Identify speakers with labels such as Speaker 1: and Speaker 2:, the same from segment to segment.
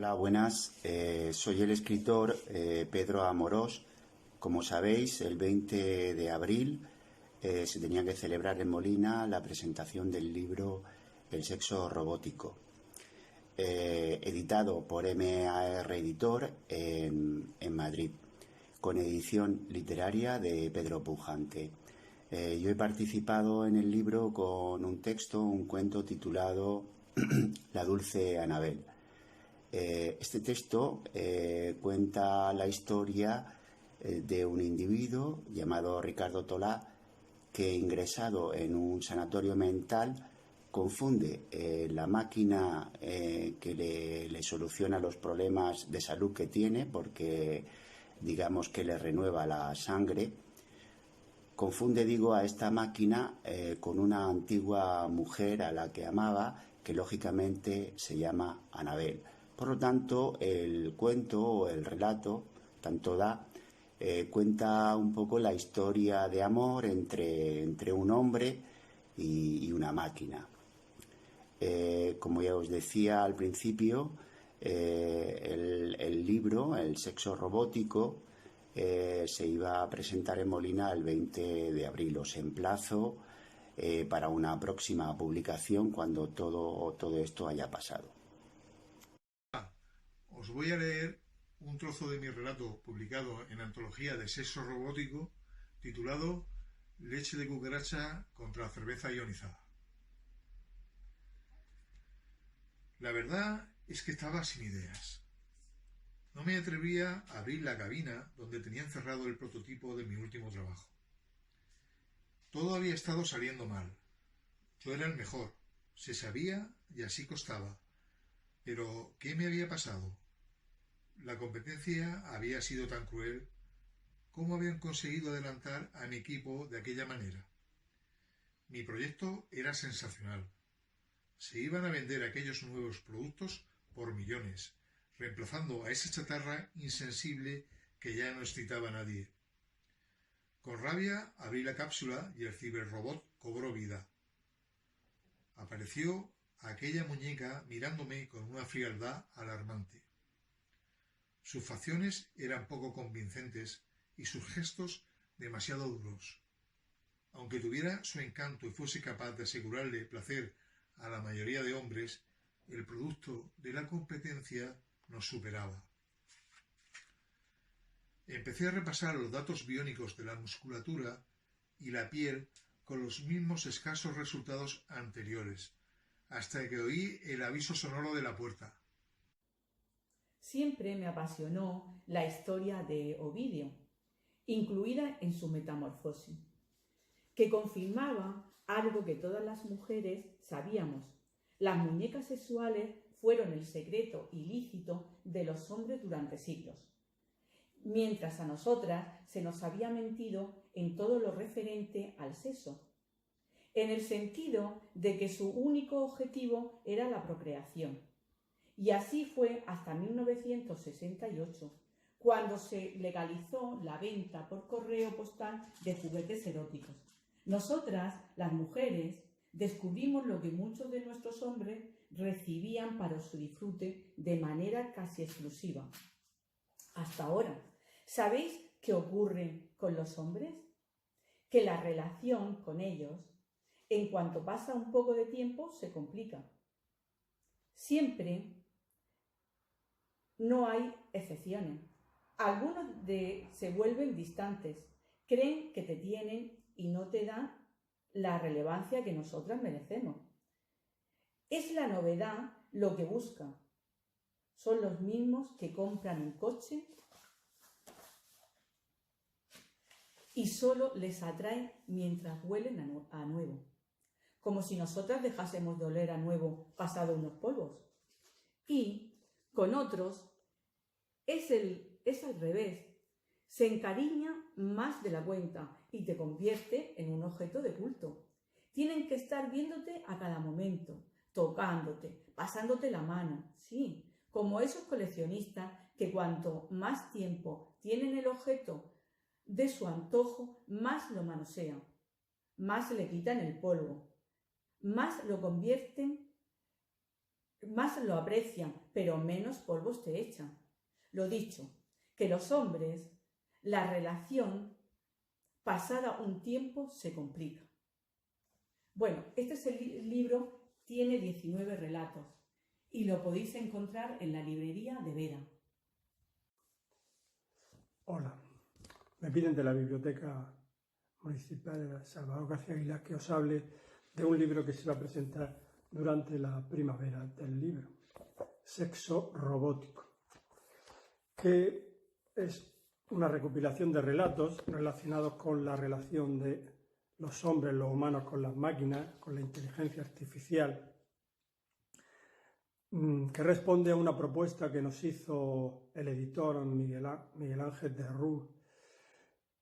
Speaker 1: Hola, buenas. Soy el escritor Pedro Amorós. Como sabéis, el 20 de abril se tenía que celebrar en Molina la presentación del libro El sexo robótico, editado por MAR Editor en Madrid, con edición literaria de Pedro Pujante. Yo he participado en el libro con un texto, un cuento titulado La dulce Anabel. Este texto cuenta la historia de un individuo llamado Ricardo Tolá que, ingresado en un sanatorio mental, confunde la máquina que le soluciona los problemas de salud que tiene, porque digamos que le renueva la sangre. Confunde, digo, a esta máquina con una antigua mujer a la que amaba, que lógicamente se llama Anabel. Por lo tanto, el cuento o el relato, tanto cuenta un poco la historia de amor entre un hombre y una máquina. Como ya os decía al principio, el libro, El sexo robótico, se iba a presentar en Molina el 20 de abril. Os emplazo para una próxima publicación cuando todo esto haya pasado.
Speaker 2: Os voy a leer un trozo de mi relato publicado en Antología de Sexo Robótico, titulado Leche de cucaracha contra cerveza ionizada. La verdad es que estaba sin ideas. No me atrevía a abrir la cabina donde tenía encerrado el prototipo de mi último trabajo. Todo había estado saliendo mal. Yo era el mejor, se sabía y así costaba. Pero, ¿qué me había pasado? La competencia había sido tan cruel. ¿Cómo habían conseguido adelantar a mi equipo de aquella manera? Mi proyecto era sensacional. Se iban a vender aquellos nuevos productos por millones, reemplazando a esa chatarra insensible que ya no excitaba a nadie. Con rabia abrí la cápsula y el ciberrobot cobró vida. Apareció aquella muñeca mirándome con una frialdad alarmante. Sus facciones eran poco convincentes y sus gestos demasiado duros. Aunque tuviera su encanto y fuese capaz de asegurarle placer a la mayoría de hombres, el producto de la competencia nos superaba. Empecé a repasar los datos biónicos de la musculatura y la piel con los mismos escasos resultados anteriores, hasta que oí el aviso sonoro de la puerta.
Speaker 3: Siempre me apasionó la historia de Ovidio, incluida en su Metamorfosis, que confirmaba algo que todas las mujeres sabíamos: las muñecas sexuales fueron el secreto ilícito de los hombres durante siglos, mientras a nosotras se nos había mentido en todo lo referente al sexo, en el sentido de que su único objetivo era la procreación. Y así fue hasta 1968, cuando se legalizó la venta por correo postal de juguetes eróticos. Nosotras, las mujeres, descubrimos lo que muchos de nuestros hombres recibían para su disfrute de manera casi exclusiva. Hasta ahora, ¿sabéis qué ocurre con los hombres? Que la relación con ellos, en cuanto pasa un poco de tiempo, se complica. Siempre no hay excepciones. Algunos se vuelven distantes, creen que te tienen y no te dan la relevancia que nosotras merecemos. Es la novedad lo que buscan. Son los mismos que compran un coche y solo les atrae mientras huelen a nuevo, como si nosotras dejásemos de oler a nuevo pasado unos polvos. Y con otros es al revés. Se encariña más de la cuenta y te convierte en un objeto de culto. Tienen que estar viéndote a cada momento, tocándote, pasándote la mano, sí, como esos coleccionistas que cuanto más tiempo tienen el objeto de su antojo, más lo manosean, más le quitan el polvo, más lo convierten más lo aprecian, pero menos polvos te echan. Lo dicho, que los hombres, la relación, pasada un tiempo, se complica. Bueno, este es el libro, tiene 19 relatos y lo podéis encontrar en la librería de Vera.
Speaker 4: Hola, me piden de la Biblioteca Municipal de Salvador García Aguilar que os hable de un libro que se va a presentar durante la primavera del libro, Sexo Robótico, que es una recopilación de relatos relacionados con la relación de los hombres, los humanos, con las máquinas, con la inteligencia artificial, que responde a una propuesta que nos hizo el editor Miguel Ángel de Ruz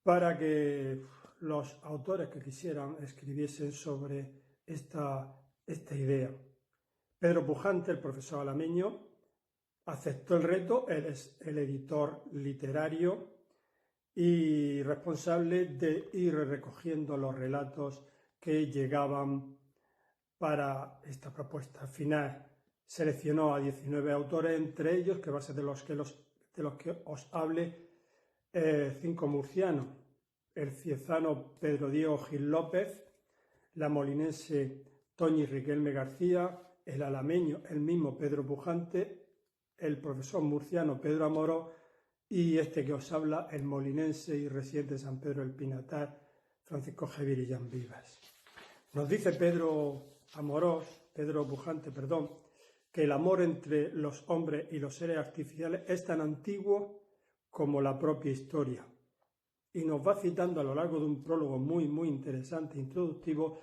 Speaker 4: para que los autores que quisieran escribiesen sobre esta idea. Pedro Pujante, el profesor alameño, aceptó el reto. Él es el editor literario y responsable de ir recogiendo los relatos que llegaban para esta propuesta. Al final seleccionó a 19 autores, entre ellos, que va a ser de los que os hable, 5 murcianos: el ciezano Pedro Diego Gil López, la molinense Toñi Riquelme García, el alameño, el mismo Pedro Pujante, el profesor murciano Pedro Amorós y este que os habla, el molinense y residente de San Pedro del Pinatar, Francisco Javier Illán Vivas. Nos dice Pedro Pujante, que el amor entre los hombres y los seres artificiales es tan antiguo como la propia historia. Y nos va citando a lo largo de un prólogo muy interesante, introductivo,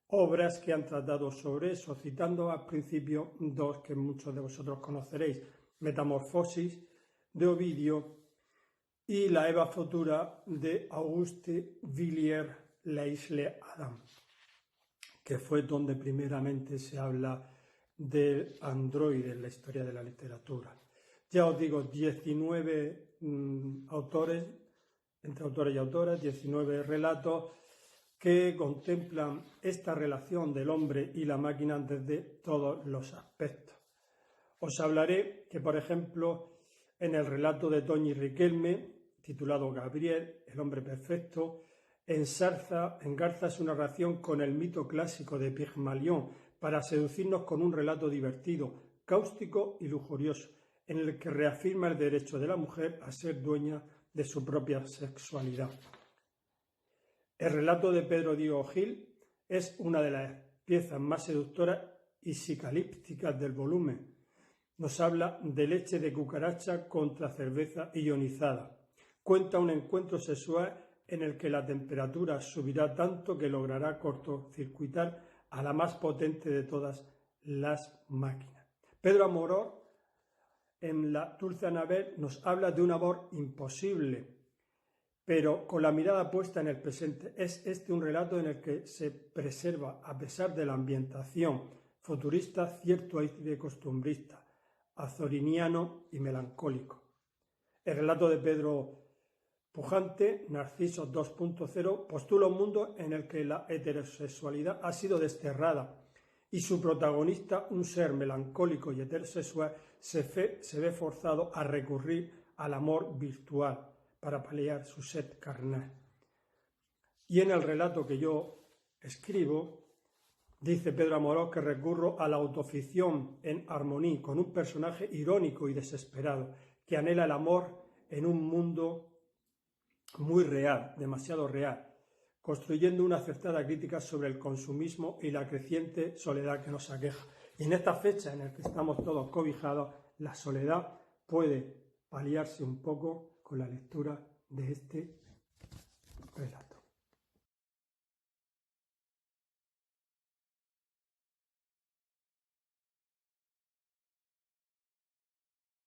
Speaker 4: obras que han tratado sobre eso, citando al principio dos que muchos de vosotros conoceréis: Metamorfosis de Ovidio y La Eva Futura de Auguste Villiers-Leisle-Adam, que fue donde primeramente se habla del androide en la historia de la literatura. Ya os digo, 19 autores, entre autores y autoras, 19 relatos que contemplan esta relación del hombre y la máquina desde todos los aspectos. Os hablaré que, por ejemplo, en el relato de Toñi Riquelme, titulado Gabriel, el hombre perfecto, engarza su narración con el mito clásico de Pigmalión para seducirnos con un relato divertido, cáustico y lujurioso, en el que reafirma el derecho de la mujer a ser dueña de su propia sexualidad. El relato de Pedro Diego Gil es una de las piezas más seductoras y psicalípticas del volumen. Nos habla de leche de cucaracha contra cerveza ionizada. Cuenta un encuentro sexual en el que la temperatura subirá tanto que logrará cortocircuitar a la más potente de todas las máquinas. Pedro Amorós, en la Dulce Anabel, nos habla de un amor imposible, pero con la mirada puesta en el presente. Es este un relato en el que se preserva, a pesar de la ambientación futurista, cierto aire costumbrista, azoriniano y melancólico. El relato de Pedro Pujante, Narciso 2.0, postula un mundo en el que la heterosexualidad ha sido desterrada y su protagonista, un ser melancólico y heterosexual, se ve forzado a recurrir al amor virtual para paliar su sed carnal. Y en el relato que yo escribo, dice Pedro Amorós que recurro a la autoficción en armonía con un personaje irónico y desesperado que anhela el amor en un mundo muy real, demasiado real, construyendo una acertada crítica sobre el consumismo y la creciente soledad que nos aqueja. Y en esta fecha en la que estamos todos cobijados, la soledad puede paliarse un poco con la lectura de este relato.